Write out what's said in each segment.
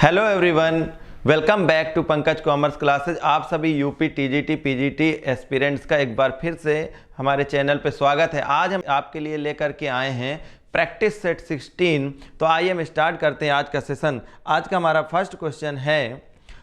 Hello everyone, welcome back to Pankaj commerce classes. आप सभी UP TGT PGT aspirants का एक बार फिर से हमारे चैनल पे स्वागत है। आज हम आपके लिए लेकर के आए हैं प्रैक्टिस सेट 16। तो आइए हम स्टार्ट करते हैं आज का सेशन। आज का हमारा फर्स्ट क्वेश्चन है,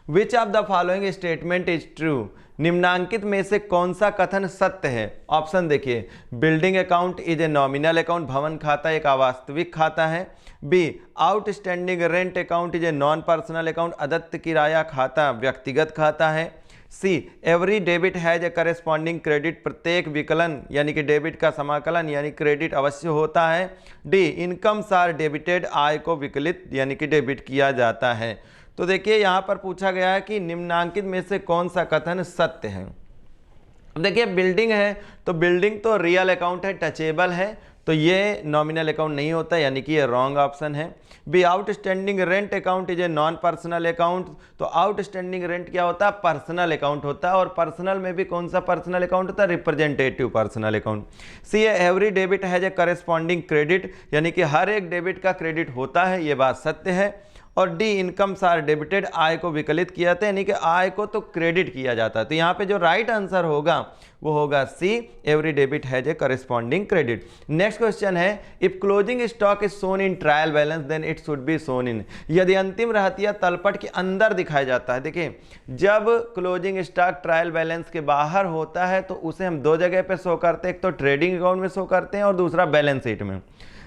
विच of the following statement is true? निम्नांकित में से कौन सा कथन सत्य है? ऑप्शन देखिए, building account is a nominal account, भवन खाता एक अवास्तविक खाता है। B, outstanding rent account is a non personal account, अदत्त किराया खाता व्यक्तिगत खाता है। C, every debit has a corresponding credit, प्रत्येक विकलन यानी कि डेबिट का समाकलन यानी क्रेडिट अवश्य होता है। डी, इनकम्स आर डेबिटेड, आय को विकलित यानी कि डेबिट किया जाता है। तो देखिए यहाँ पर पूछा गया है कि निम्नांकित में से कौन सा कथन सत्य है। अब देखिए बिल्डिंग है तो बिल्डिंग तो रियल अकाउंट है, टचेबल है, तो ये नॉमिनल अकाउंट नहीं होता यानी कि ये रॉन्ग ऑप्शन है। B, outstanding rent account is a non personal account, तो आउटस्टैंडिंग रेंट क्या होता है? पर्सनल अकाउंट होता है, और पर्सनल में भी कौन सा पर्सनल अकाउंट होता है? Representative personal account. C, every debit has a corresponding credit, यानी कि हर एक डेबिट का क्रेडिट होता है, ये बात सत्य है। और डी, इनकम्स आर डेबिटेड, आय को विकलित किया जाता है यानी कि आय को तो क्रेडिट किया जाता है। तो यहाँ पे जो राइट आंसर होगा वो होगा C, every debit has a corresponding credit. Next question है, if closing stock is shown in trial balance then it should be shown in. यदि अंतिम रहतिया तलपट के अंदर दिखाया जाता है, देखिए जब क्लोजिंग स्टॉक ट्रायल बैलेंस के बाहर होता है तो उसे हम दो जगह पे शो करते हैं, एक तो ट्रेडिंग अकाउंट में शो करते हैं और दूसरा बैलेंस शीट में।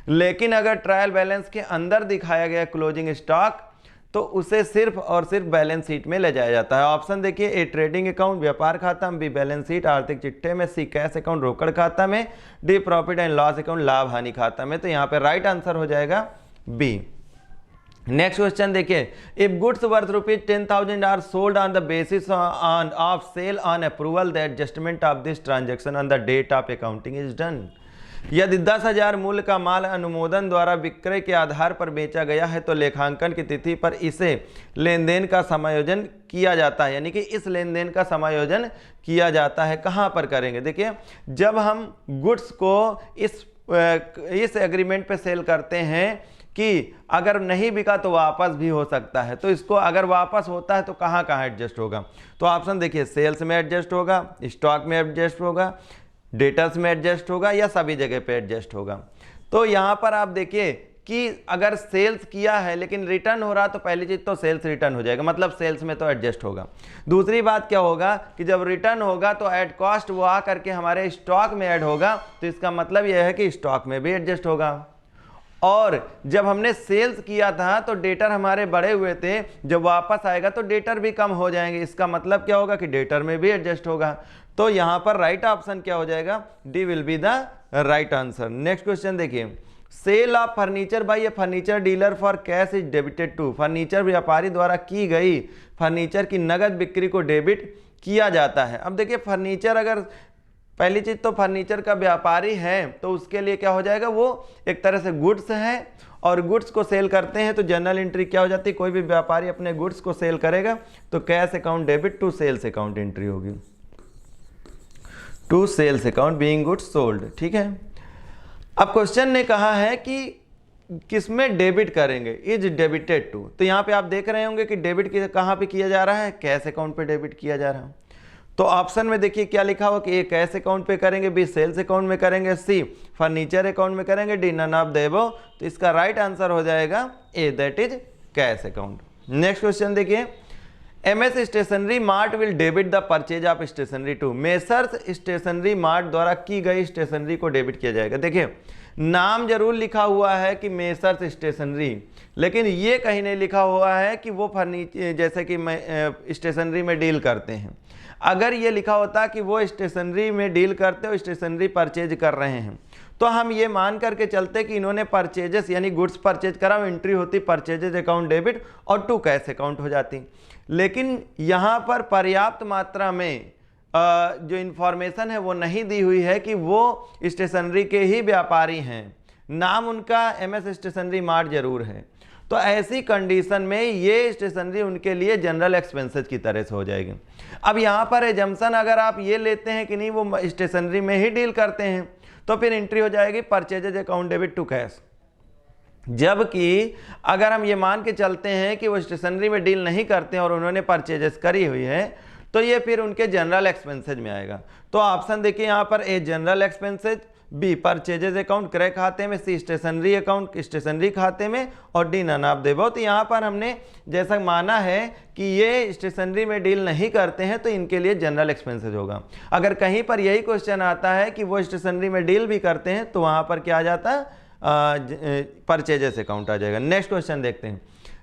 लेकिन अगर ट्रायल बैलेंस के अंदर दिखाया गया क्लोजिंग स्टॉक तो उसे सिर्फ और सिर्फ बैलेंस शीट में ले जाया जाता है। ऑप्शन देखिए, ए ट्रेडिंग अकाउंट व्यापार खाता में, बी बैलेंस शीट आर्थिक चिट्ठे में, सी कैश अकाउंट रोकड़ खाता में, D profit and loss account लाभ हानि खाता में। तो यहाँ पे राइट आंसर हो जाएगा बी। नेक्स्ट क्वेश्चन देखिए, if goods worth ₹10,000 are sold on the basis of sale on approval, the adjustment of this transaction on the date of accounting is done. यदि 10,000 मूल्य का माल अनुमोदन द्वारा विक्रय के आधार पर बेचा गया है तो लेखांकन की तिथि पर इसे लेन देन का समायोजन किया जाता है, यानी कि इस लेन देन का समायोजन किया जाता है। कहाँ पर करेंगे? देखिए जब हम गुड्स को इस एग्रीमेंट पे सेल करते हैं कि अगर नहीं बिका तो वापस भी हो सकता है, तो इसको अगर वापस होता है तो कहाँ कहाँ एडजस्ट होगा? तो ऑप्शन देखिए, सेल्स में एडजस्ट होगा, स्टॉक में एडजस्ट होगा, डेटर्स में एडजस्ट होगा, या सभी जगह पे एडजस्ट होगा। तो यहाँ पर आप देखिए कि अगर सेल्स किया है लेकिन रिटर्न हो रहा तो पहली चीज तो सेल्स रिटर्न हो जाएगा, मतलब सेल्स में तो एडजस्ट होगा। दूसरी बात क्या होगा कि जब रिटर्न होगा तो एड कॉस्ट वो आ करके हमारे स्टॉक में ऐड होगा, तो इसका मतलब यह है कि स्टॉक में भी एडजस्ट होगा। और जब हमने सेल्स किया था तो डेटर हमारे बढ़े हुए थे, जब वापस आएगा तो डेटर भी कम हो जाएंगे, इसका मतलब क्या होगा कि डेटर में भी एडजस्ट होगा। तो यहां पर राइट ऑप्शन क्या हो जाएगा? D will be the right answer. Next question देखिए, sale of furniture by a furniture dealer for cash is debited to. फर्नीचर व्यापारी द्वारा की गई फर्नीचर की नगद बिक्री को डेबिट किया जाता है। अब देखिए फर्नीचर, अगर पहली चीज तो फर्नीचर का व्यापारी है तो उसके लिए क्या हो जाएगा, वो एक तरह से गुड्स है, और गुड्स को सेल करते हैं तो जनरल एंट्री क्या हो जाती है? कोई भी व्यापारी अपने गुड्स को सेल करेगा तो cash account debit to sales account entry होगी, to sales account being goods sold. ठीक है। अब क्वेश्चन ने कहा है कि किसमें डेबिट करेंगे, इज डेबिटेड टू। तो यहाँ पे आप देख रहे होंगे कि डेबिट कहाँ पे किया जा रहा है? कैश अकाउंट पे डेबिट किया जा रहा है। तो ऑप्शन में देखिए क्या लिखा हुआ कि ए कैश अकाउंट पे करेंगे, बी सेल्स अकाउंट में करेंगे, सी फर्नीचर अकाउंट में करेंगे, D none of the above. तो इसका राइट आंसर हो जाएगा A, that is cash account. Next question देखिए, MS stationery mart will debit the purchase of stationery to. Messrs stationery mart द्वारा की गई स्टेशनरी को डेबिट किया जाएगा। देखिए नाम जरूर लिखा हुआ है कि मेसर्स स्टेशनरी, लेकिन ये कहीं नहीं लिखा हुआ है कि वो फर्नीचर जैसे कि स्टेशनरी में डील करते हैं। अगर ये लिखा होता कि वो स्टेशनरी में डील करते हो, स्टेशनरी परचेज कर रहे हैं, तो हम ये मान करके चलते कि इन्होंने परचेजेस यानी गुड्स परचेज करा, एंट्री होती परचेजेज अकाउंट डेबिट और टू कैश अकाउंट हो जाती। लेकिन यहाँ पर पर्याप्त मात्रा में जो इन्फॉर्मेशन है वो नहीं दी हुई है कि वो स्टेशनरी के ही व्यापारी हैं, नाम उनका एमएस स्टेशनरी मार्ट जरूर है। तो ऐसी कंडीशन में ये स्टेशनरी उनके लिए जनरल एक्सपेंसेस की तरह से हो जाएगी। अब यहाँ पर एजम्पशन अगर आप ये लेते हैं कि नहीं वो स्टेशनरी में ही डील करते हैं तो फिर एंट्री हो जाएगी purchases account debit to cash. जबकि अगर हम ये मान के चलते हैं कि वो स्टेशनरी में डील नहीं करते हैं और उन्होंने परचेजेस करी हुई है, तो ये फिर उनके जनरल एक्सपेंसेज में आएगा। तो ऑप्शन देखिए यहाँ पर, A general expenses, B purchases account क्रय खाते में, सी स्टेशनरी अकाउंट स्टेशनरी खाते में, और D none of the above. तो यहाँ पर हमने जैसा माना है कि ये स्टेशनरी में डील नहीं करते हैं, तो इनके लिए जनरल एक्सपेंसेज होगा। अगर कहीं पर यही क्वेश्चन आता है कि वो स्टेशनरी में डील भी करते हैं, तो वहाँ पर क्या आ जाता है, परचेजेस अकाउंट आ जाएगा। नेक्स्ट क्वेश्चन देखते हैं,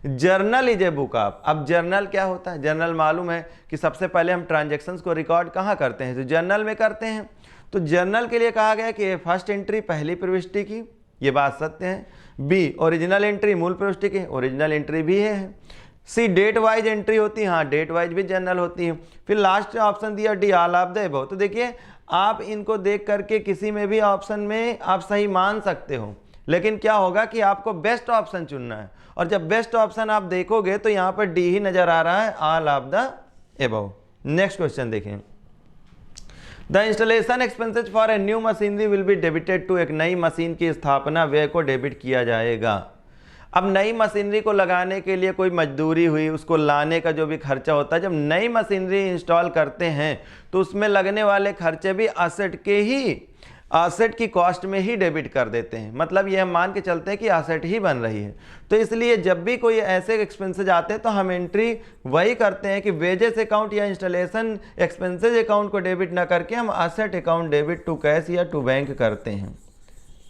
journal is a book of. अब जर्नल क्या होता है? जर्नल मालूम है कि सबसे पहले हम ट्रांजैक्शंस को रिकॉर्ड कहाँ करते हैं, तो जर्नल में करते हैं। तो जर्नल के लिए कहा गया कि फर्स्ट एंट्री पहली प्रविष्टि की, ये बात सत्य है। बी ओरिजिनल एंट्री मूल प्रविष्टि की, ओरिजिनल एंट्री भी है। सी डेट वाइज एंट्री होती है, हाँ डेट वाइज भी जर्नल होती है। फिर लास्ट ऑप्शन दिया D all of the above. तो देखिए आप इनको देख करके किसी में भी ऑप्शन में आप सही मान सकते हो, लेकिन क्या होगा कि आपको बेस्ट ऑप्शन चुनना है, और जब बेस्ट ऑप्शन आप देखोगे तो यहाँ पर डी ही नजर आ रहा है, all of the above. Next question देखें, the installation expenses for a new machinery will be debited to. एक नई मशीन की स्थापना व्यय को डेबिट किया जाएगा। अब नई मशीनरी को लगाने के लिए कोई मजदूरी हुई, उसको लाने का जो भी खर्चा होता है, जब नई मशीनरी इंस्टॉल करते हैं तो उसमें लगने वाले खर्चे भी एसेट की कॉस्ट में ही डेबिट कर देते हैं। मतलब ये हम मान के चलते हैं कि एसेट ही बन रही है। तो इसलिए जब भी कोई ऐसे एक्सपेंसेज आते हैं तो हम एंट्री वही करते हैं कि वेजेस अकाउंट या इंस्टॉलेशन एक्सपेंसेज अकाउंट को डेबिट ना करके हम asset account debit to cash या टू बैंक करते हैं।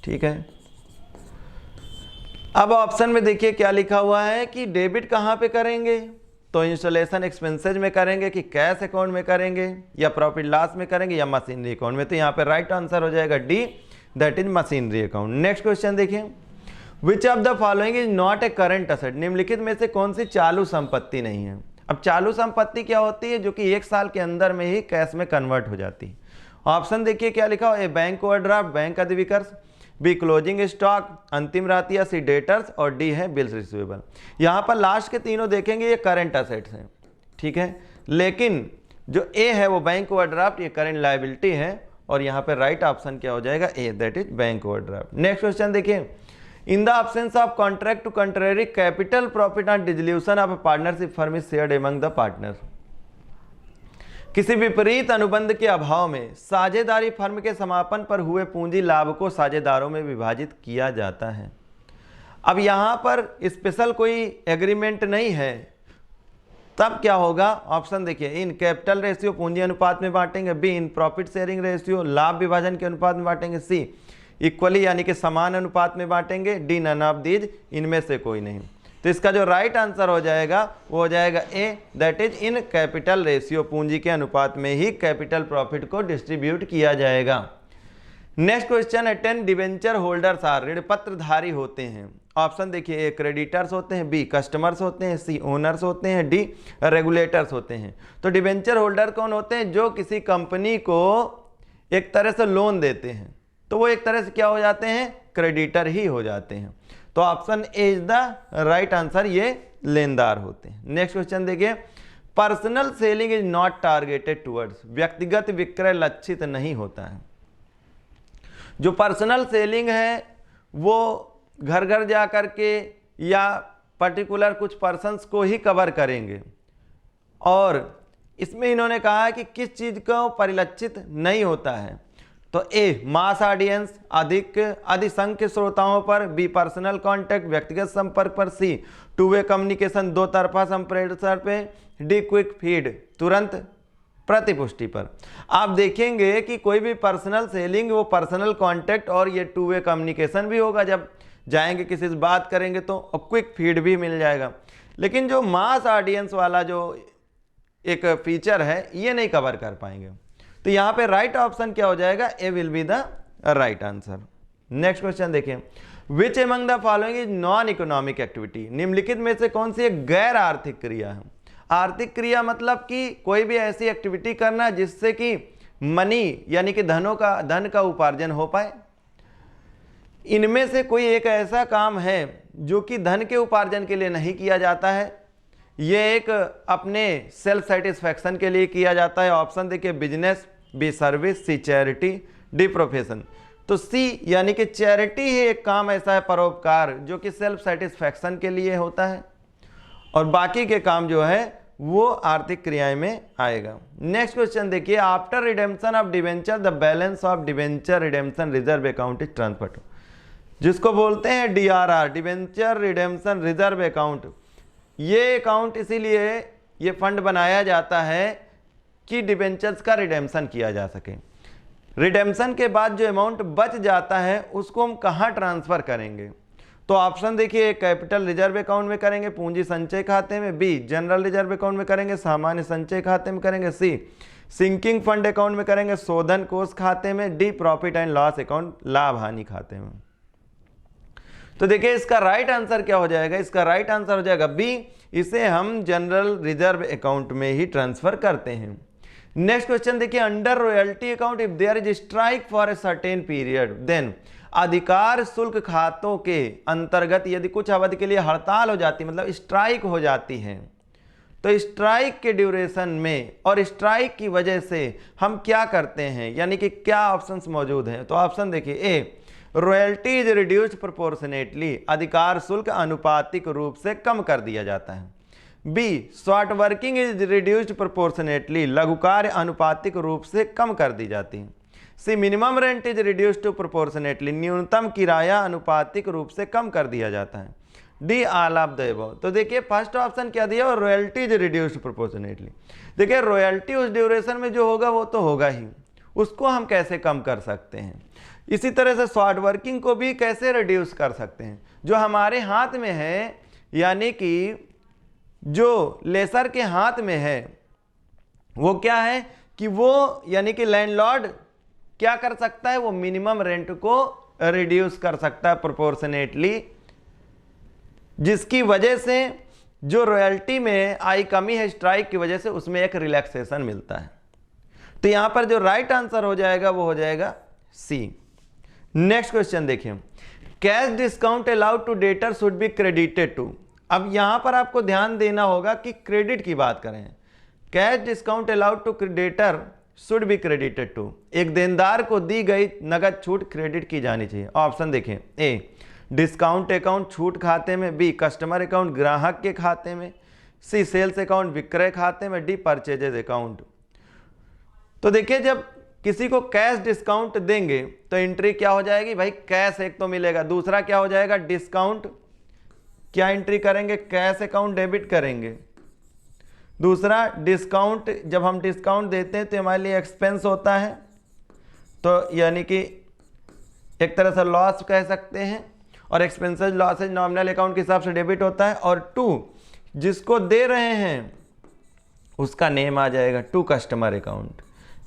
ठीक है, अब ऑप्शन में देखिए क्या लिखा हुआ है कि डेबिट कहाँ पे करेंगे, तो इंस्टॉलेशन एक्सपेंसेज में करेंगे कि कैश अकाउंट में करेंगे या प्रॉफिट लॉस में करेंगे या मशीनरी अकाउंट में। तो यहाँ पे राइट आंसर हो जाएगा D, that is machinery account. Next question देखिए, which of the following is not a current asset. निम्नलिखित में से कौन सी चालू संपत्ति नहीं है। अब चालू संपत्ति क्या होती है, जो कि 1 साल के अंदर में ही कैश में कन्वर्ट हो जाती है। ऑप्शन देखिए क्या लिखा हो, ए बैंक ओवरड्राफ्ट, बैंक अधिविकर्ष, बी क्लोजिंग स्टॉक, अंतिम रातिया, सी डेटर्स, और डी है बिल्स रिसीवेबल। यहाँ पर लास्ट के तीनों देखेंगे ये करंट असेट्स हैं। ठीक है, लेकिन जो ए है वो बैंक ओवरड्राफ्ट, ये करंट लायबिलिटी है, और यहाँ पर राइट ऑप्शन क्या हो जाएगा, A, that is bank overdraft. Next question देखिए, in the absence of contract to contrary capital profit on dissolution of partnership firm is shared among the partner. किसी विपरीत अनुबंध के अभाव में साझेदारी फर्म के समापन पर हुए पूंजी लाभ को साझेदारों में विभाजित किया जाता है। अब यहाँ पर स्पेशल कोई एग्रीमेंट नहीं है, तब क्या होगा, ऑप्शन देखिए, इन कैपिटल रेशियो पूंजी अनुपात में बांटेंगे, be in profit sharing ratio लाभ विभाजन के अनुपात में बांटेंगे, सी इक्वली यानी कि समान अनुपात में बांटेंगे, डी नन ऑफ दीज, इनमें से कोई नहीं। तो इसका जो राइट आंसर हो जाएगा वो हो जाएगा A, that is in capital ratio, पूंजी के अनुपात में ही कैपिटल प्रॉफिट को डिस्ट्रीब्यूट किया जाएगा। Next question, 10 debenture holders are, ऋण पत्रधारी होते हैं। ऑप्शन देखिए, ए क्रेडिटर्स होते हैं, बी कस्टमर्स होते हैं, सी ओनर्स होते हैं, डी रेगुलेटर्स होते हैं। तो डिवेंचर होल्डर कौन होते हैं, जो किसी कंपनी को एक तरह से लोन देते हैं, तो वो एक तरह से क्या हो जाते हैं, क्रेडिटर ही हो जाते हैं। तो option A is the right answer, ये लेनदार होते हैं। नेक्स्ट क्वेश्चन देखिए, personal selling is not targeted towards, व्यक्तिगत विक्रय लक्षित नहीं होता है। जो पर्सनल सेलिंग है वो घर घर जा करके या पर्टिकुलर कुछ पर्सन्स को ही कवर करेंगे, और इसमें इन्होंने कहा है कि किस चीज को परिलक्षित नहीं होता है। तो ए मास ऑडियंस, अधिसंख्य श्रोताओं पर, बी पर्सनल कांटेक्ट व्यक्तिगत संपर्क पर, सी टू वे कम्युनिकेशन दो तरफा संप्रेषण पे, डी क्विक फीड तुरंत प्रतिपुष्टि पर। आप देखेंगे कि कोई भी पर्सनल सेलिंग वो पर्सनल कांटेक्ट और ये टू वे कम्युनिकेशन भी होगा, जब जाएंगे किसी से बात करेंगे तो, और क्विक फीड भी मिल जाएगा। लेकिन जो मास ऑडियंस वाला जो एक फीचर है ये नहीं कवर कर पाएंगे। तो यहाँ पे राइट ऑप्शन क्या हो जाएगा, A will be the right answer. Next question देखिए, which among the following is non economic activity. निम्नलिखित में से कौन सी एक गैर आर्थिक क्रिया है। आर्थिक क्रिया मतलब कि कोई भी ऐसी एक्टिविटी करना जिससे कि मनी यानी कि धन का उपार्जन हो पाए। इनमें से कोई एक ऐसा काम है जो कि धन के उपार्जन के लिए नहीं किया जाता है, ये एक अपने सेल्फ सेटिस्फैक्शन के लिए किया जाता है। ऑप्शन देखिए, बिजनेस, बी सर्विस, सी चैरिटी, डी प्रोफेशन। तो सी यानी कि चैरिटी ही एक काम ऐसा है, परोपकार, जो कि सेल्फ सेटिस्फैक्शन के लिए होता है, और बाकी के काम जो है वो आर्थिक क्रियाएं में आएगा। नेक्स्ट क्वेश्चन देखिए, after redemption of debenture the balance of debenture redemption reserve account is transfer to, जिसको बोलते हैं DRR, debenture redemption reserve account. ये अकाउंट इसीलिए ये फंड बनाया जाता है कि डिवेंचर्स का रिडेम्पशन किया जा सके। रिडेम्पशन के बाद जो अमाउंट बच जाता है उसको हम कहाँ ट्रांसफर करेंगे? तो ऑप्शन देखिए, कैपिटल रिजर्व अकाउंट में करेंगे, पूंजी संचय खाते में, बी जनरल रिजर्व अकाउंट में करेंगे, सामान्य संचय खाते में करेंगे, सी सिंकिंग फंड अकाउंट में करेंगे, शोधन कोष खाते में, D profit and loss account, लाभ हानि खाते में। तो देखिए इसका राइट आंसर क्या हो जाएगा? इसका राइट आंसर हो जाएगा बी, इसे हम जनरल रिजर्व अकाउंट में ही ट्रांसफर करते हैं। नेक्स्ट क्वेश्चन देखिए, under royalty account if there is strike for a certain period then, अधिकार शुल्क खातों के अंतर्गत यदि कुछ अवधि के लिए हड़ताल हो जाती है, मतलब स्ट्राइक हो जाती है, तो स्ट्राइक के ड्यूरेशन में और स्ट्राइक की वजह से हम क्या करते हैं, यानी कि क्या ऑप्शंस मौजूद हैं? तो ऑप्शन देखिए, ए रॉयल्टी इज रिड्यूस्ड प्रोपोर्शनेटली, अधिकार शुल्क अनुपातिक रूप से कम कर दिया जाता है, B short working is reduced proportionately, लघु कार्य अनुपातिक रूप से कम कर दी जाती है, C minimum rent is reduced to proportionately, न्यूनतम किराया अनुपातिक रूप से कम कर दिया जाता है, D all of the above. तो देखिए फर्स्ट ऑप्शन क्या दिया, रॉयल्टी इज रिड्यूस्ड प्रोपोर्शनेटली। देखिए रॉयल्टी उस ड्यूरेशन में जो होगा वो तो होगा ही, उसको हम कैसे कम कर सकते हैं? इसी तरह से शॉर्ट वर्किंग को भी कैसे रिड्यूस कर सकते हैं? जो हमारे हाथ में है, यानी कि जो लेसर के हाथ में है वो क्या है कि वो यानी कि लैंडलॉर्ड क्या कर सकता है, वो मिनिमम रेंट को रिड्यूस कर सकता है प्रोपोर्शनेटली, जिसकी वजह से जो रॉयल्टी में आई कमी है स्ट्राइक की वजह से, उसमें एक रिलैक्सेशन मिलता है। तो यहां पर जो राइट आंसर हो जाएगा वो हो जाएगा सी। नेक्स्ट क्वेश्चन देखिए, cash discount allowed to debtor should be credited to. अब यहां पर आपको ध्यान देना होगा कि क्रेडिट की बात करें, cash discount allowed to debtor should be credited to, एक देनदार को दी गई नगद छूट क्रेडिट की जानी चाहिए। ऑप्शन देखें, ए डिस्काउंट अकाउंट छूट खाते में, बी कस्टमर अकाउंट ग्राहक के खाते में, सी सेल्स अकाउंट विक्रय खाते में, डी परचेजेज अकाउंट। तो देखिए जब किसी को कैश डिस्काउंट देंगे तो एंट्री क्या हो जाएगी भाई, कैश एक तो मिलेगा, दूसरा क्या हो जाएगा डिस्काउंट, क्या एंट्री करेंगे, कैश अकाउंट डेबिट करेंगे। दूसरा डिस्काउंट, जब हम डिस्काउंट देते हैं तो हमारे लिए एक्सपेंस होता है, तो यानी कि एक तरह से लॉस कह सकते हैं, और एक्सपेंसेस लॉसेज नॉमिनल अकाउंट के हिसाब से डेबिट होता है। और टू जिसको दे रहे हैं उसका नेम आ जाएगा टू कस्टमर अकाउंट,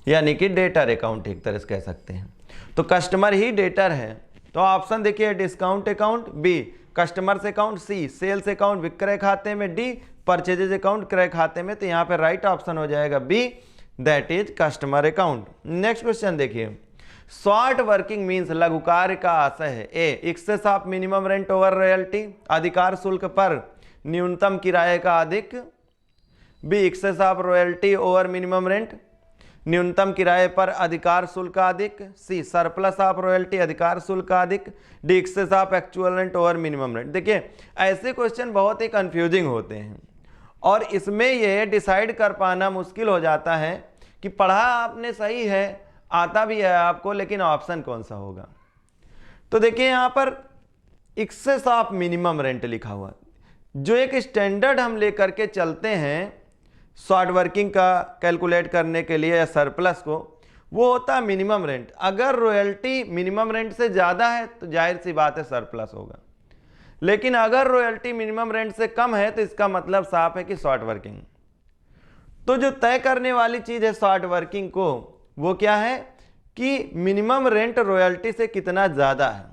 यानी कि डेटर अकाउंट एक तरह से कह सकते हैं। तो कस्टमर ही डेटर है। तो ऑप्शन देखिए, discount account, B customers account, C sales account विक्रय खाते में, डी परचेजेज अकाउंट क्रय खाते में। तो यहाँ पे राइट ऑप्शन हो जाएगा B, that is customer account. Next question देखिए, शॉर्ट वर्किंग मीन्स लघु कार्य का आशय है, A excess of minimum rent over royalty, अधिकार शुल्क पर न्यूनतम किराए का अधिक, B excess of royalty over minimum rent, न्यूनतम किराए पर अधिकार शुल्क का अधिक, सी सरप्लस ऑफ रॉयल्टी अधिकार शुल्क का अधिक, D excess of actual rent over minimum rent. देखिए ऐसे क्वेश्चन बहुत ही कंफ्यूजिंग होते हैं और इसमें ये डिसाइड कर पाना मुश्किल हो जाता है कि पढ़ा आपने सही है, आता भी है आपको, लेकिन ऑप्शन कौन सा होगा। तो देखिए यहाँ पर एक्सेस ऑफ मिनिमम रेंट लिखा हुआ, जो एक स्टैंडर्ड हम लेकर के चलते हैं शॉर्ट वर्किंग का कैलकुलेट करने के लिए या सरप्लस को, वो होता है मिनिमम रेंट। अगर रॉयल्टी मिनिमम रेंट से ज़्यादा है तो जाहिर सी बात है सरप्लस होगा, लेकिन अगर रॉयल्टी मिनिमम रेंट से कम है तो इसका मतलब साफ है कि शॉर्ट वर्किंग। तो जो तय करने वाली चीज़ है शॉर्ट वर्किंग को, वो क्या है कि मिनिमम रेंट रॉयल्टी से कितना ज़्यादा है।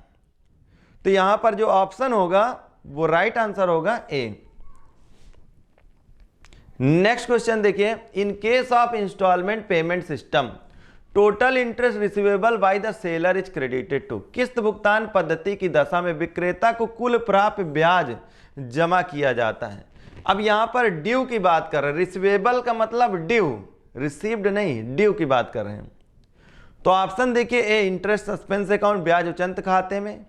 तो यहां पर जो ऑप्शन होगा वो राइट आंसर होगा ए। नेक्स्ट क्वेश्चन देखिए, in case of instalment payment system total interest receivable by the seller is credited to. किस्त भुगतान पद्धति की दशा में विक्रेता को कुल प्राप्य ब्याज जमा किया जाता है। अब यहां पर ड्यू की बात कर रहे हैं, रिसीवेबल का मतलब ड्यू, रिसीव्ड नहीं, ड्यू की बात कर रहे हैं। तो ऑप्शन देखिए, ए इंटरेस्ट सस्पेंस अकाउंट ब्याज उचंत खाते में,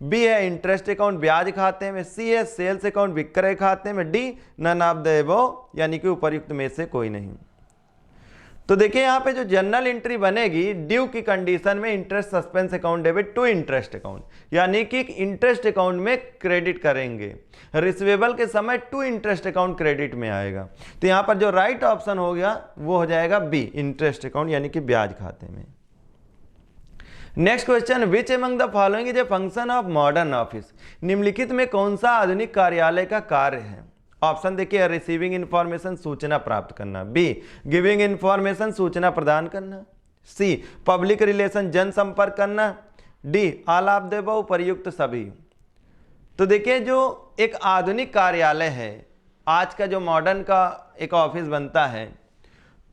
बी है इंटरेस्ट अकाउंट ब्याज खाते में, सी है सेल्स अकाउंट विक्रय खाते में, D none of the above यानी कि उपर्युक्त में से कोई नहीं। तो देखिए यहाँ पे जो जनरल एंट्री बनेगी, ड्यू की कंडीशन में interest suspense account debit to interest account, यानी कि इंटरेस्ट अकाउंट में क्रेडिट करेंगे, रिसीवेबल के समय टू इंटरेस्ट अकाउंट क्रेडिट में आएगा। तो यहाँ पर जो राइट ऑप्शन हो गया वो हो जाएगा बी इंटरेस्ट अकाउंट यानी कि ब्याज खाते में। Next question, which among the following is a function of modern office, निम्नलिखित में कौन सा आधुनिक कार्यालय का कार्य है। ऑप्शन देखिए, रिसीविंग इंफॉर्मेशन सूचना प्राप्त करना, बी गिविंग इंफॉर्मेशन सूचना प्रदान करना, सी पब्लिक रिलेशन जनसंपर्क करना, D all of the above उपर्युक्त सभी। तो देखिए जो एक आधुनिक कार्यालय है, आज का जो मॉडर्न का एक ऑफिस बनता है,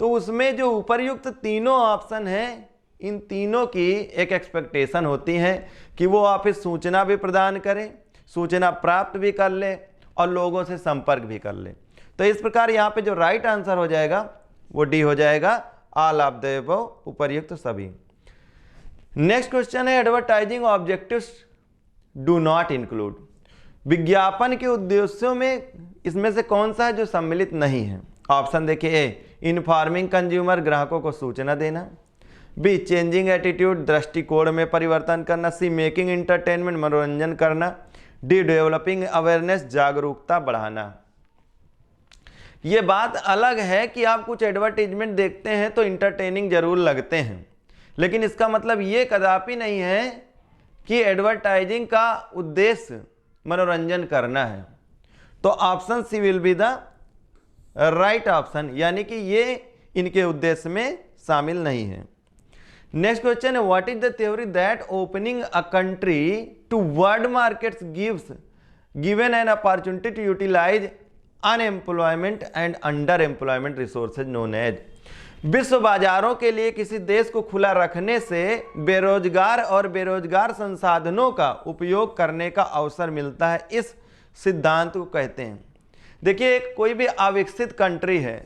तो उसमें जो उपर्युक्त तीनों ऑप्शन हैं, इन तीनों की एक एक्सपेक्टेशन होती है कि वो ऑफिस सूचना भी प्रदान करे, सूचना प्राप्त भी कर ले और लोगों से संपर्क भी कर ले। तो इस प्रकार यहाँ पे जो राइट आंसर हो जाएगा वो डी हो जाएगा, ऑल ऑफ द अबव उपर्युक्त सभी। नेक्स्ट क्वेश्चन है, advertising objectives do not include, विज्ञापन के उद्देश्यों में इसमें से कौन सा है जो सम्मिलित नहीं है। ऑप्शन देखिए, ए इन्फॉर्मिंग कंज्यूमर ग्राहकों को सूचना देना, बी चेंजिंग एटीट्यूड दृष्टिकोण में परिवर्तन करना, सी मेकिंग इंटरटेनमेंट मनोरंजन करना, डी डेवलपिंग अवेयरनेस जागरूकता बढ़ाना। ये बात अलग है कि आप कुछ एडवर्टीजमेंट देखते हैं तो इंटरटेनिंग जरूर लगते हैं, लेकिन इसका मतलब ये कदापि नहीं है कि एडवर्टाइजिंग का उद्देश्य मनोरंजन करना है। तो option C will be the right option, यानी कि ये इनके उद्देश्य में शामिल नहीं है। नेक्स्ट क्वेश्चन है, what is the theory that opening a country to world markets given an opportunity to utilise unemployment and under employment resources known as, विश्व बाजारों के लिए किसी देश को खुला रखने से बेरोजगार और बेरोजगार संसाधनों का उपयोग करने का अवसर मिलता है, इस सिद्धांत को कहते हैं। देखिए कोई भी अविकसित कंट्री है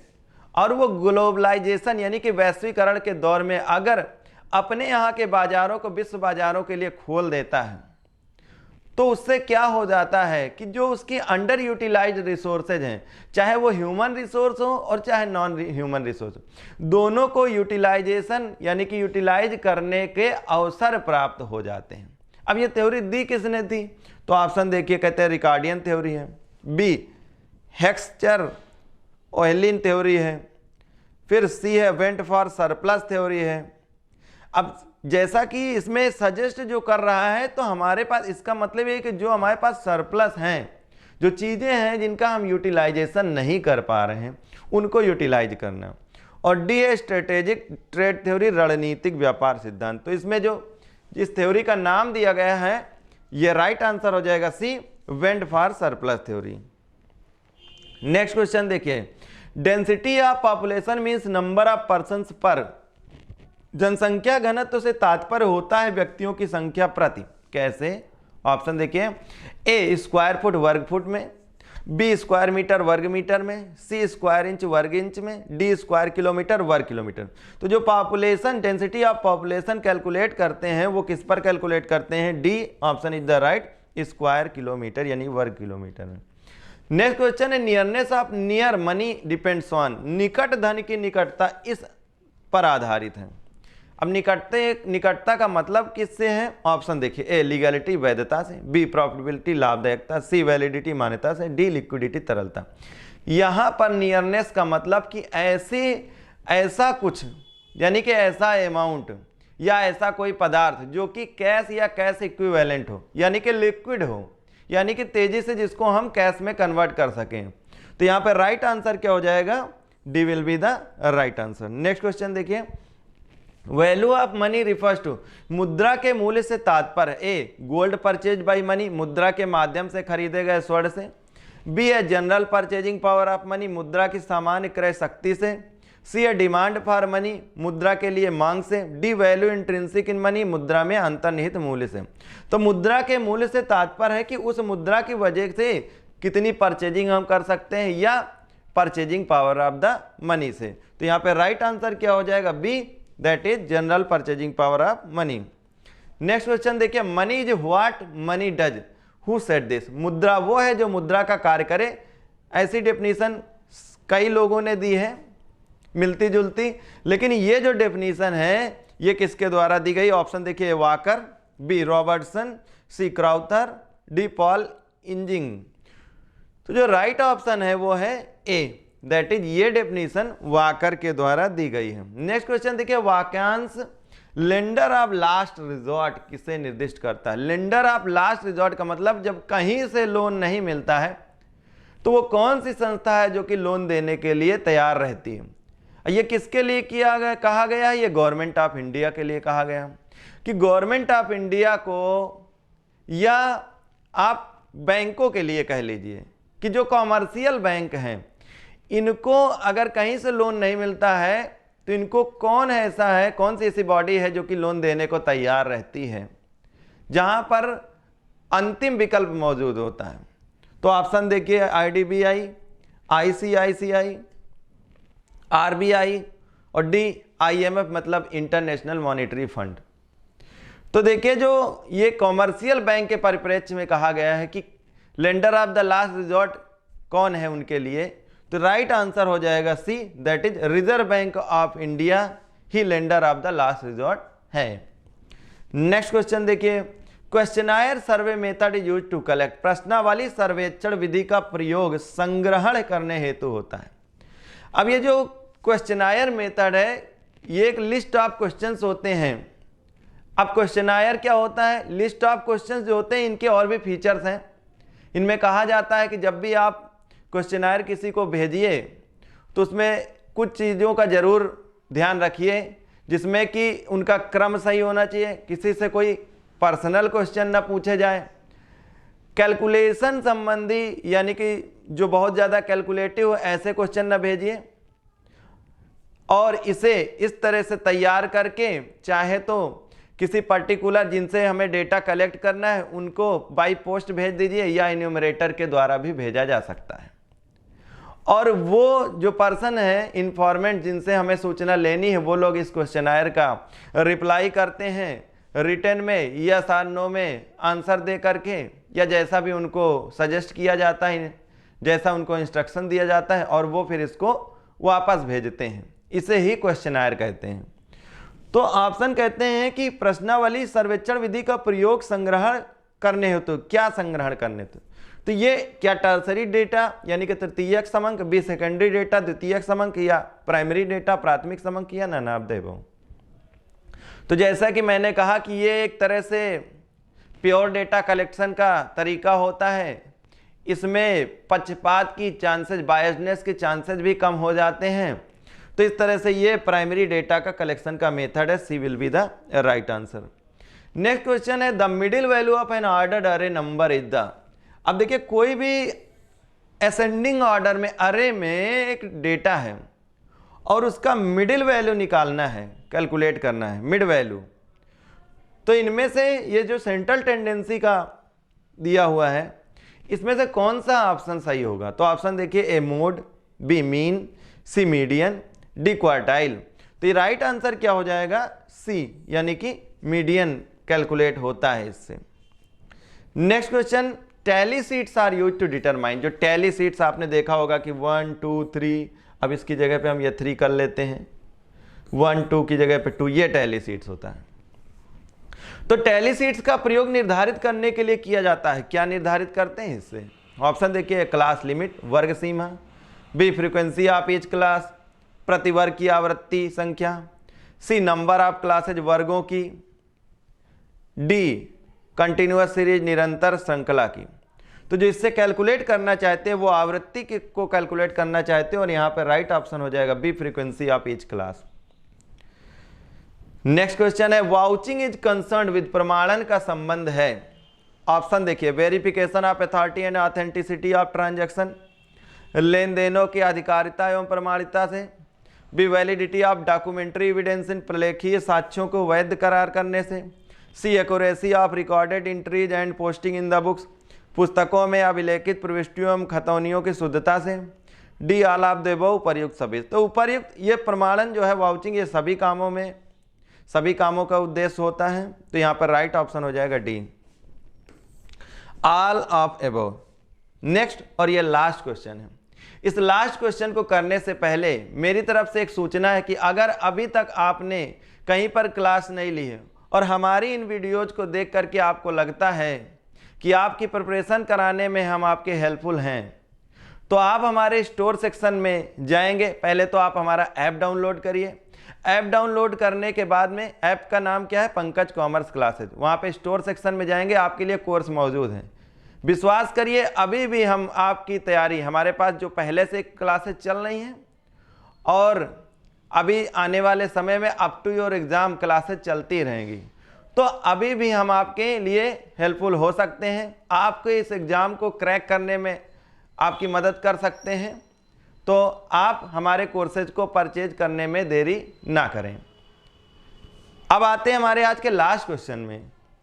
और वो ग्लोबलाइजेशन यानी कि वैश्वीकरण के दौर में अगर अपने यहाँ के बाजारों को विश्व बाजारों के लिए खोल देता है, तो उससे क्या हो जाता है कि जो उसकी अंडर यूटिलाइज्ड रिसोर्सेज हैं, चाहे वो ह्यूमन रिसोर्स हो और चाहे नॉन ह्यूमन रिसोर्स, दोनों को यूटिलाइजेशन यानी कि यूटिलाइज करने के अवसर प्राप्त हो जाते हैं। अब ये थ्योरी दी किसने दी? तो ऑप्शन देखिए, कहते हैं रिकार्डियन थ्योरी है, बी हेक्सचर ओहेलिन थ्योरी है, फिर सी है वेंट फॉर सरप्लस थ्योरी है। अब जैसा कि इसमें सजेस्ट जो कर रहा है, तो हमारे पास इसका मतलब ये कि जो हमारे पास सरप्लस हैं, जो चीज़ें हैं जिनका हम यूटिलाइजेशन नहीं कर पा रहे हैं, उनको यूटिलाइज करना। और डी है स्ट्रेटेजिक ट्रेड थ्योरी, रणनीतिक व्यापार सिद्धांत। तो इसमें जो जिस थ्योरी का नाम दिया गया है, ये राइट आंसर हो जाएगा C vent for surplus theory. Next question देखिए, density of population means number of persons per, जनसंख्या घनत्व से तात्पर्य होता है व्यक्तियों की संख्या प्रति। कैसे? ऑप्शन देखिए, ए स्क्वायर फुट वर्ग फुट में, बी स्क्वायर मीटर वर्ग मीटर में, सी स्क्वायर इंच वर्ग इंच में, डी स्क्वायर किलोमीटर वर्ग किलोमीटर। तो जो population density of population calculate करते हैं वो किस पर कैलकुलेट करते हैं? D option is the right, square kilometre यानी वर्ग किलोमीटर में। नेक्स्ट क्वेश्चन है, nearness of near money depends on, निकट धन की निकटता इस पर आधारित है। अब निकटता का मतलब किससे है? ऑप्शन देखिए, ए लीगलिटी वैधता से, बी प्रॉफिटेबिलिटी लाभदायकता, सी वैलिडिटी मान्यता से, डी लिक्विडिटी तरलता। यहाँ पर नियरनेस का मतलब कि ऐसा कुछ यानी कि ऐसा अमाउंट या ऐसा कोई पदार्थ जो कि कैश या कैश इक्विवेलेंट हो, यानी कि लिक्विड हो, यानी कि तेजी से जिसको हम कैश में कन्वर्ट कर सकें। तो यहाँ पर राइट आंसर क्या हो जाएगा? D will be the right answer. Next question देखिए, value of money refers to, मुद्रा के मूल्य से तात्पर्य, A gold purchase by money, मुद्रा के माध्यम से खरीदे गए स्वर्ण से, बी है general purchasing power of money, मुद्रा की सामान्य क्रय शक्ति से, सी है डिमांड फॉर मनी, मुद्रा के लिए मांग से, D value intrinsic in money, मुद्रा में अंतर्निहित मूल्य से। तो मुद्रा के मूल्य से तात्पर्य है कि उस मुद्रा की वजह से कितनी परचेजिंग हम कर सकते हैं, या purchasing power of the money से। तो यहाँ पे राइट आंसर क्या हो जाएगा? B that is general purchasing power of money. Next question देखिए, money is what money does, who said this, मुद्रा वो है जो मुद्रा का कार्य करे। ऐसी डेफिनेशन कई लोगों ने दी है मिलती जुलती, लेकिन ये जो डेफिनेशन है ये किसके द्वारा दी गई? ऑप्शन देखिए, वाकर, बी रॉबर्टसन, सी क्राउथर, डी पॉल इंजिंग। तो जो राइट ऑप्शन है वो है ए, दैट इज ये डेफिनेशन वाकर के द्वारा दी गई है। नेक्स्ट क्वेश्चन देखिए, वाक्यांश लेंडर ऑफ लास्ट रिजॉर्ट किसे निर्दिष्ट करता है? लेंडर ऑफ लास्ट रिजॉर्ट का मतलब जब कहीं से लोन नहीं मिलता है तो वो कौन सी संस्था है जो कि लोन देने के लिए तैयार रहती है? ये किसके लिए किया गया, कहा गया है? ये गवर्नमेंट ऑफ इंडिया के लिए कहा गया कि गवर्नमेंट ऑफ इंडिया को, या आप बैंकों के लिए कह लीजिए कि जो कॉमर्शियल बैंक हैं इनको अगर कहीं से लोन नहीं मिलता है तो इनको कौन है ऐसा है, कौन सी ऐसी बॉडी है जो कि लोन देने को तैयार रहती है जहां पर अंतिम विकल्प मौजूद होता है? तो ऑप्शन देखिए, आईडीबीआई, आईसीआईसीआई, आरबीआई और डी आईएमएफ मतलब इंटरनेशनल मॉनेटरी फंड। तो देखिए, जो ये कॉमर्शियल बैंक के परिप्रेक्ष्य में कहा गया है कि lender of the last resort कौन है उनके लिए, तो राइट आंसर हो जाएगा C, that is Reserve Bank of India ही lender of the last resort है। नेक्स्ट क्वेश्चन देखिए, questionnaire survey method is use to collect, प्रश्नावली सर्वेक्षण विधि का प्रयोग संग्रहण करने हेतु होता है। अब ये जो क्वेश्चनायर मेथड है ये एक लिस्ट ऑफ क्वेश्चंस होते हैं। अब क्वेश्चनायर क्या होता है? लिस्ट ऑफ क्वेश्चंस जो होते हैं इनके और भी फीचर्स हैं। इनमें कहा जाता है कि जब भी आप क्वेश्चनायर किसी को भेजिए तो उसमें कुछ चीज़ों का ज़रूर ध्यान रखिए, जिसमें कि उनका क्रम सही होना चाहिए, किसी से कोई पर्सनल क्वेश्चन ना पूछे जाए, कैलकुलेशन संबंधी यानी कि जो बहुत ज़्यादा कैलकुलेटिव ऐसे क्वेश्चन ना भेजिए, और इसे इस तरह से तैयार करके चाहे तो किसी पर्टिकुलर जिनसे हमें डेटा कलेक्ट करना है उनको बाय पोस्ट भेज दीजिए, या इन्यूमरेटर के द्वारा भी भेजा जा सकता है। और वो जो पर्सन है इन्फॉर्मेंट जिनसे हमें सूचना लेनी है वो लोग इस क्वेश्चनायर का रिप्लाई करते हैं रिटन में या नो में आंसर दे करके, या जैसा भी उनको सजेस्ट किया जाता है, जैसा उनको इंस्ट्रक्शन दिया जाता है, और वो फिर इसको वापस भेजते हैं। इसे ही क्वेश्चनायर कहते हैं। तो ऑप्शन कहते हैं कि प्रश्नावली सर्वेक्षण विधि का प्रयोग संग्रहण करने हेतु, क्या संग्रहण करने हेतु? तो ये क्या टर्सरी डेटा यानी कि तृतीयक समंक, बी सेकेंडरी डेटा द्वितीयक समंक, या प्राइमरी डेटा प्राथमिक समंक, या नानावदेव? तो जैसा कि मैंने कहा कि ये एक तरह से प्योर डेटा कलेक्शन का तरीका होता है। इसमें पक्षपात की चांसेस, बायसनेस के चांसेस भी कम हो जाते हैं। तो इस तरह से ये प्राइमरी डेटा का कलेक्शन का मेथड है। C will be the right answer. Next question है, the middle value of an ordered array number is the. अब देखिए, कोई भी असेंडिंग ऑर्डर में अरे में एक डेटा है और उसका मिडिल वैल्यू निकालना है, कैलकुलेट करना है मिड वैल्यू। तो इनमें से ये जो सेंट्रल टेंडेंसी का दिया हुआ है इसमें से कौन सा ऑप्शन सही होगा? तो ऑप्शन देखिए, ए मोड, बी मीन, सी मीडियन, डी क्वार्टाइल। तो ये राइट आंसर क्या हो जाएगा? सी, यानी कि मीडियन कैलकुलेट होता है इससे। Next question, tally seats are use to determine. जो टैली सीट्स आपने देखा होगा कि 1 2 3, अब इसकी जगह पे हम ये 3 कर लेते हैं, 1 2 की जगह पे 2, ये टैली सीट्स होता है। तो टैली सीट्स का प्रयोग निर्धारित करने के लिए किया जाता है। क्या निर्धारित करते हैं इससे? ऑप्शन देखिए, क्लास लिमिट वर्ग सीमा, B frequency of each class प्रति वर्ग की आवृत्ति संख्या, सी नंबर ऑफ क्लासेज वर्गों की, डी कंटिन्यूअस सीरीज निरंतर श्रृंखला की। तो जो इससे कैलकुलेट करना चाहते हैं वो आवृत्ति को कैलकुलेट करना चाहते हैं, और यहां पर राइट ऑप्शन हो जाएगा B frequency of each class. Next question है, वाउचिंग इज कंसर्न विद, प्रमाणन का संबंध है। ऑप्शन देखिए, verification of authority and authenticity of transaction, लेन देनों की आधिकारिता एवं प्रमाणिकता से, B validity of documentary evidence in, प्रलेखीय साक्ष्यों को वैध करार करने से, C accuracy of recorded entries and posting in the books, पुस्तकों में अभिलेखित प्रविष्टियों एवं खतौनियों की शुद्धता से, D all of the above, उपर्युक्त सभी। तो उपर्युक्त ये प्रमाणन जो है वाउचिंग ये सभी कामों में सभी कामों का उद्देश्य होता है। तो यहाँ पर राइट ऑप्शन हो जाएगा D, all of above. Next और ये लास्ट क्वेश्चन है। इस लास्ट क्वेश्चन को करने से पहले मेरी तरफ से एक सूचना है कि अगर अभी तक आपने कहीं पर क्लास नहीं ली है और हमारी इन वीडियोज को देख करके आपको लगता है कि आपकी प्रिपरेशन कराने में हम आपके हेल्पफुल हैं, तो आप हमारे स्टोर सेक्शन में जाएंगे। पहले तो आप हमारा ऐप डाउनलोड करिए। ऐप डाउनलोड करने के बाद में ऐप का नाम क्या है, पंकज कॉमर्स क्लासेज। वहाँ पे स्टोर सेक्शन में जाएंगे, आपके लिए कोर्स मौजूद हैं। विश्वास करिए अभी भी हम आपकी तैयारी, हमारे पास जो पहले से क्लासेज चल रही हैं और अभी आने वाले समय में up to your exam classes चलती रहेंगी, तो अभी भी हम आपके लिए हेल्पफुल हो सकते हैं, आपके इस एग्ज़ाम को क्रैक करने में आपकी मदद कर सकते हैं। तो आप हमारे कोर्सेज को परचेज करने में देरी ना करें। अब आते हैं हमारे आज के लास्ट क्वेश्चन में,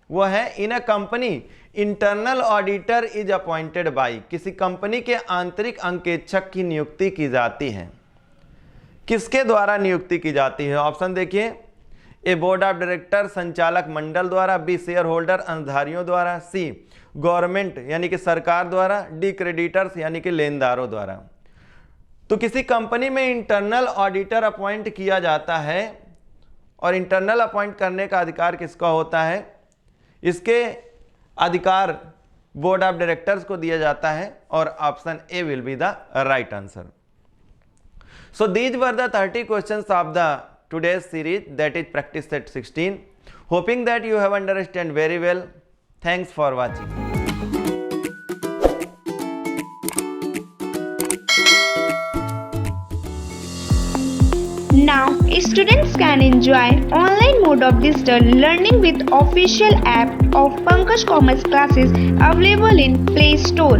वो है in a company internal auditor is appointed by. किसी कंपनी के आंतरिक अंकेक्षक की नियुक्ति की जाती है, किसके द्वारा नियुक्ति की जाती है? ऑप्शन देखिए, ए बोर्ड ऑफ डायरेक्टर संचालक मंडल द्वारा, बी शेयर होल्डर अंशधारियों द्वारा, सी गवर्नमेंट यानी कि सरकार द्वारा, डी क्रेडिटर्स यानी कि लेनदारों द्वारा। तो किसी कंपनी में इंटरनल ऑडिटर अपॉइंट किया जाता है और इंटरनल अपॉइंट करने का अधिकार किसका होता है? इसके अधिकार बोर्ड ऑफ डायरेक्टर्स को दिया जाता है और option A will be the right answer. So these were the 30 questions of the today's series, that is practice set 16. Hoping that you have understand very well. Thanks for watching. Now, students can enjoy online mode of digital learning with official app of Pankaj Commerce Classes available in Play Store.